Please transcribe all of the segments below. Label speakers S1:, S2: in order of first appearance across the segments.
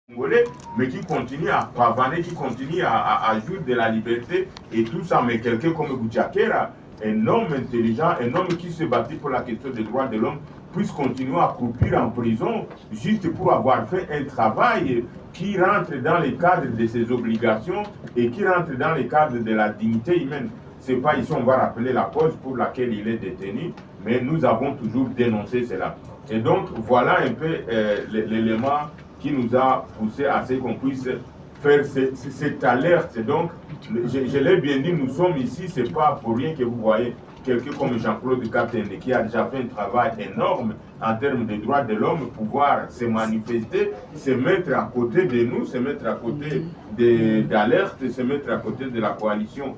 S1: Congolais, mais qui continue à pavaner, qui continue à jouir de la liberté et tout ça. Mais quelqu'un comme Bouchakera, un homme intelligent, un homme qui se battit pour la question des droits de l'homme, puisse continuer à croupir en prison juste pour avoir fait un travail qui rentre dans le cadre de ses obligations et qui rentre dans le cadre de la dignité humaine. C'est pas ici on va rappeler la cause pour laquelle il est détenu, mais nous avons toujours dénoncé cela. Et donc voilà un peu l'élément qui nous a poussé à ce qu'on puisse faire cette alerte. Donc, je l'ai bien dit, nous sommes ici, ce n'est pas pour rien que vous voyez quelqu'un comme Jean-Claude Katende, qui a déjà fait un travail énorme en termes de droits de l'homme, pouvoir se manifester, se mettre à côté de nous, se mettre à côté d'alerte, se mettre à côté de la coalition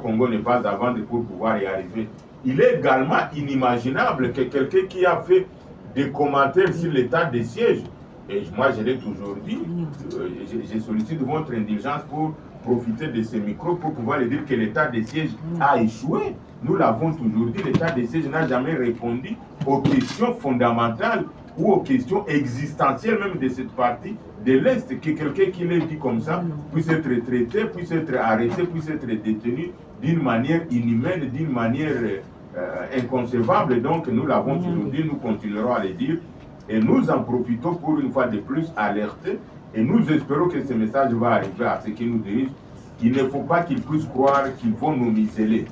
S1: Congo n'est pas à vendre pour pouvoir y arriver. Il est également inimaginable que quelqu'un qui a fait des commentaires sur l'état des sièges, et moi je l'ai toujours dit, je sollicite votre indulgence pour profiter de ces micros pour pouvoir lui dire que l'état des sièges a échoué. Nous l'avons toujours dit, l'état des sièges n'a jamais répondu aux questions fondamentales ou aux questions existentielles même de cette partie de l'Est, que quelqu'un qui l'ait dit comme ça puisse être traité, puisse être arrêté, puisse être détenu d'une manière inhumaine, d'une manière inconcevable. Donc nous l'avons toujours dit, nous continuerons à le dire. Et nous en profitons pour une fois de plus alerter et nous espérons que ce message va arriver à ceux qui nous dirigent. Il ne faut pas qu'ils puissent croire qu'ils vont nous museler.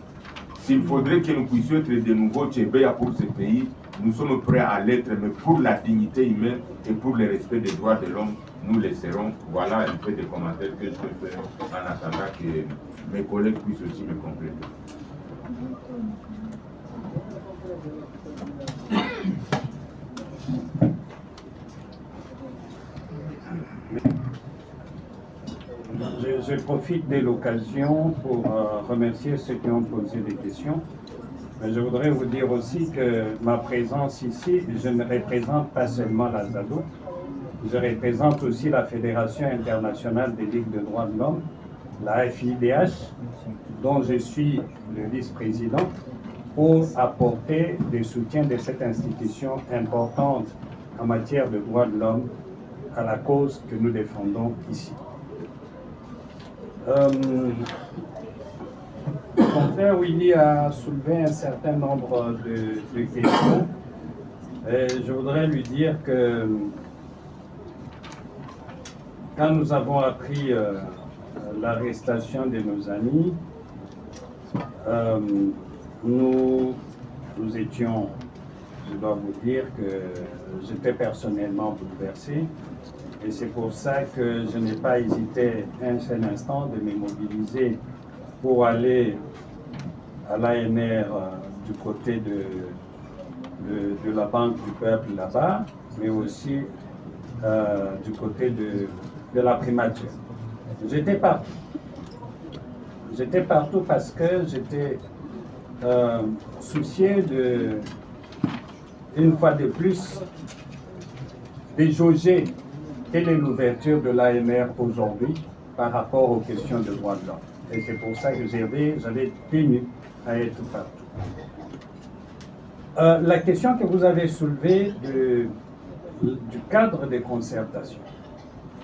S1: S'il faudrait que nous puissions être de nouveau Tchébeya pour ce pays, nous sommes prêts à l'être, mais pour la dignité humaine et pour le respect des droits de l'homme, nous le serons. Voilà un peu de commentaires que je peux faire en attendant que mes collègues puissent aussi me compléter.
S2: Je profite de l'occasion pour remercier ceux qui ont posé des questions. Mais je voudrais vous dire aussi que ma présence ici, je ne représente pas seulement la ZADO, je représente aussi la Fédération internationale des ligues de droits de l'homme, la FIDH, dont je suis le vice-président, pour apporter des soutiens de cette institution importante en matière de droits de l'homme à la cause que nous défendons ici. Mon frère Willy a soulevé un certain nombre de questions. Et je voudrais lui dire que quand nous avons appris l'arrestation de nos amis, nous étions, je dois vous dire que j'étais personnellement bouleversé. Et c'est pour ça que je n'ai pas hésité un seul instant de me mobiliser pour aller à l'ANR du côté de la Banque du Peuple là-bas, mais aussi du côté de la primature. J'étais partout. J'étais partout parce que j'étais soucié de, une fois de plus, de jauger quelle est l'ouverture de l'ANR aujourd'hui par rapport aux questions de droits de l'homme. Et c'est pour ça que j'avais tenu à être partout. La question que vous avez soulevée du cadre de concertation,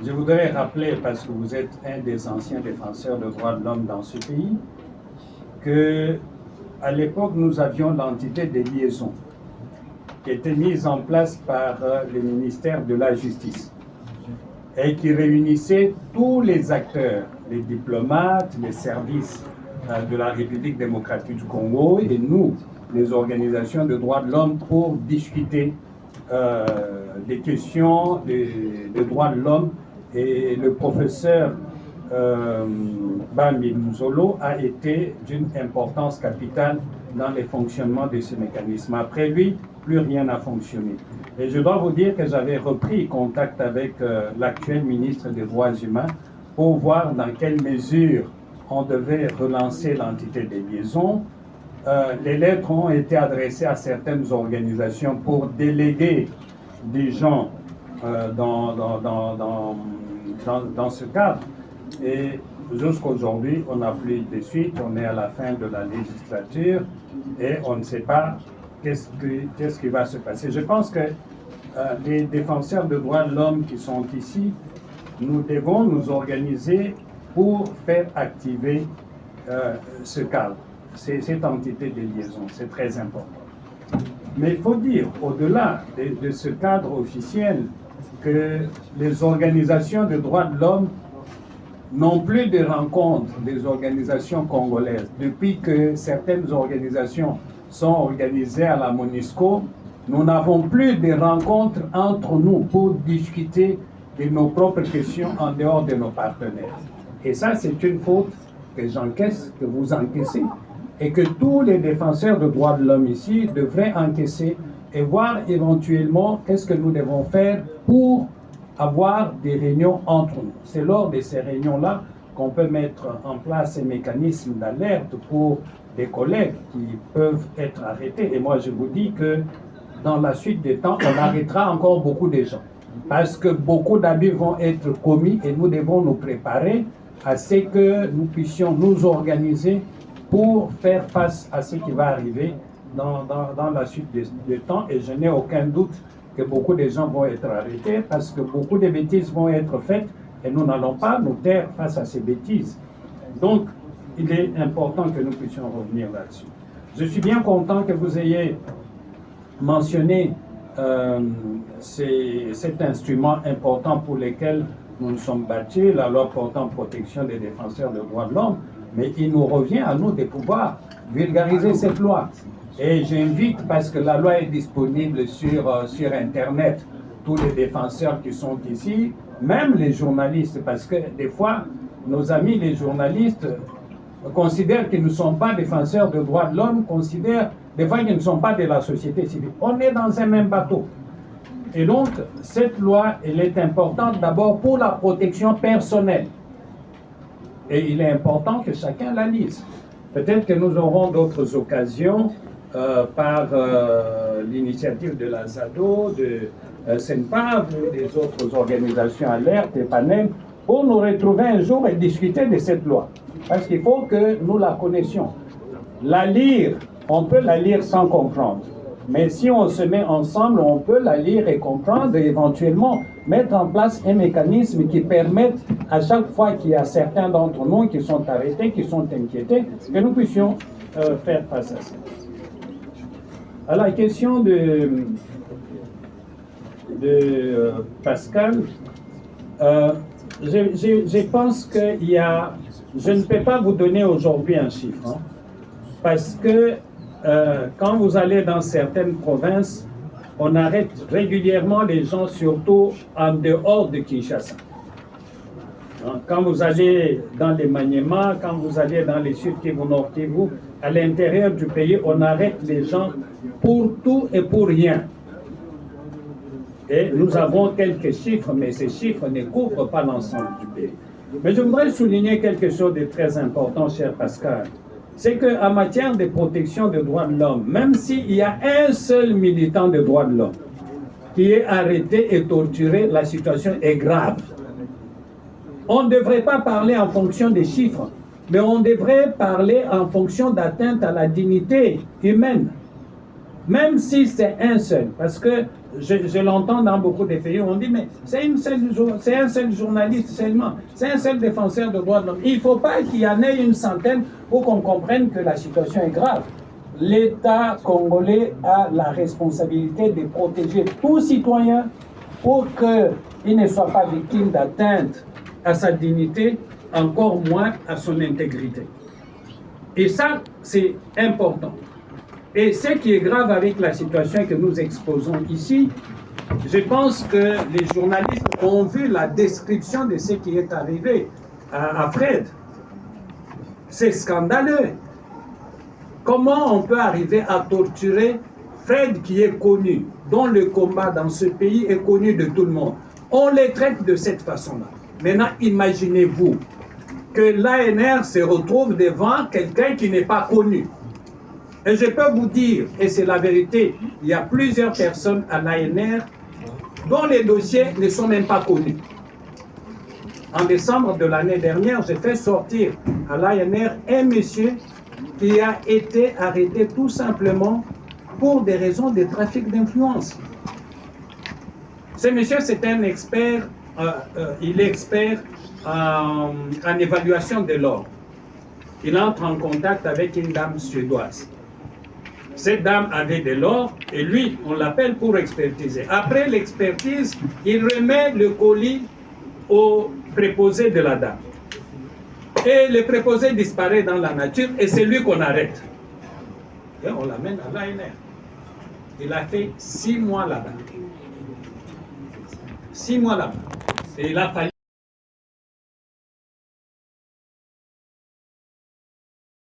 S2: je voudrais rappeler, parce que vous êtes un des anciens défenseurs de droits de l'homme dans ce pays, qu'à l'époque, nous avions l'entité des liaisons qui était mise en place par le ministère de la Justice et qui réunissait tous les acteurs, les diplomates, les services de la République démocratique du Congo et nous, les organisations de droits de l'homme, pour discuter des questions de droits de l'homme. Et le professeur Bambi Muzolo a été d'une importance capitale dans le fonctionnement de ce mécanisme. Après lui, plus rien n'a fonctionné. Et je dois vous dire que j'avais repris contact avec l'actuel ministre des Droits humains pour voir dans quelle mesure on devait relancer l'entité des liaisons. Les lettres ont été adressées à certaines organisations pour déléguer des gens dans ce cadre. Et jusqu'aujourd'hui, on n'a plus de suite, on est à la fin de la législature et on ne sait pas qu'est-ce qui va se passer. Je pense que les défenseurs des droits de l'homme qui sont ici, nous devons nous organiser pour faire activer ce cadre, cette entité de liaison. C'est très important. Mais il faut dire, au-delà de ce cadre officiel, que les organisations de droits de l'homme n'ont plus de rencontres des organisations congolaises. Depuis que certaines organisations sont organisées à la MONUSCO, nous n'avons plus de rencontres entre nous pour discuter de nos propres questions en dehors de nos partenaires. Et ça, c'est une faute que j'encaisse, que vous encaissez, et que tous les défenseurs de droits de l'homme ici devraient encaisser et voir éventuellement qu'est-ce que nous devons faire pour avoir des réunions entre nous. C'est lors de ces réunions-là qu'on peut mettre en place ces mécanismes d'alerte pour des collègues qui peuvent être arrêtés. Et moi, je vous dis que dans la suite des temps, on arrêtera encore beaucoup de gens. Parce que beaucoup d'abus vont être commis et nous devons nous préparer à ce que nous puissions nous organiser pour faire face à ce qui va arriver dans la suite des temps. Et je n'ai aucun doute que beaucoup de gens vont être arrêtés parce que beaucoup de bêtises vont être faites et nous n'allons pas nous taire face à ces bêtises. Donc, il est important que nous puissions revenir là-dessus. Je suis bien content que vous ayez mentionné cet instrument important pour lequel nous nous sommes battus, la loi portant protection des défenseurs des droits de l'homme, mais il nous revient à nous de pouvoir vulgariser cette loi. Et j'invite, parce que la loi est disponible sur Internet, tous les défenseurs qui sont ici, même les journalistes, parce que des fois, nos amis les journalistes considèrent qu'ils ne sont pas défenseurs des droits de l'homme, considèrent des fois qu'ils ne sont pas de la société civile. On est dans un même bateau. Et donc, cette loi, elle est importante d'abord pour la protection personnelle. Et il est important que chacun la lise. Peut-être que nous aurons d'autres occasions par l'initiative de la ZADO, de SENPAV, des autres organisations alertes et panels, pour nous retrouver un jour et discuter de cette loi. Parce qu'il faut que nous la connaissions. La lire, on peut la lire sans comprendre. Mais si on se met ensemble, on peut la lire et comprendre et éventuellement mettre en place un mécanisme qui permette à chaque fois qu'il y a certains d'entre nous qui sont arrêtés, qui sont inquiétés, que nous puissions faire face à ça. À la question de Pascal, je pense qu'il y a... Je ne peux pas vous donner aujourd'hui un chiffre, hein, parce que quand vous allez dans certaines provinces, on arrête régulièrement les gens, surtout en dehors de Kinshasa. Quand vous allez dans les Maniema, quand vous allez dans les Sud Kivu, Nord Kivu, à l'intérieur du pays, on arrête les gens pour tout et pour rien. Et nous avons quelques chiffres, mais ces chiffres ne couvrent pas l'ensemble du pays. Mais je voudrais souligner quelque chose de très important, cher Pascal. C'est qu'en matière de protection des droits de l'homme, même s'il y a un seul militant des droits de l'homme qui est arrêté et torturé, la situation est grave. On ne devrait pas parler en fonction des chiffres, mais on devrait parler en fonction d'atteinte à la dignité humaine. Même si c'est un seul, parce que je l'entends dans beaucoup de pays, on dit, mais c'est un seul journaliste seulement, c'est un seul défenseur de droits de l'homme. Il ne faut pas qu'il y en ait une centaine pour qu'on comprenne que la situation est grave. L'État congolais a la responsabilité de protéger tout citoyen pour qu'il ne soit pas victime d'atteinte à sa dignité, encore moins à son intégrité. Et ça, c'est important. Et ce qui est grave avec la situation que nous exposons ici, je pense que les journalistes ont vu la description de ce qui est arrivé à Fred. C'est scandaleux. Comment on peut arriver à torturer Fred qui est connu, dont le combat dans ce pays est connu de tout le monde? On les traite de cette façon-là. Maintenant, imaginez-vous que l'ANR se retrouve devant quelqu'un qui n'est pas connu. Et je peux vous dire, et c'est la vérité, il y a plusieurs personnes à l'ANR dont les dossiers ne sont même pas connus. En décembre de l'année dernière, j'ai fait sortir à l'ANR un monsieur qui a été arrêté tout simplement pour des raisons de trafic d'influence.
S3: Ce monsieur, c'est un expert, il est expert en évaluation de l'or. Il entre en contact avec une dame suédoise. Cette dame avait de l'or et lui, on l'appelle pour expertiser. Après l'expertise, il remet le colis au préposé de la dame. Et le préposé disparaît dans la nature et c'est lui qu'on arrête. Et on l'amène à l'ANR. Il a fait 6 mois là-bas. 6 mois là-bas. Et il a fallu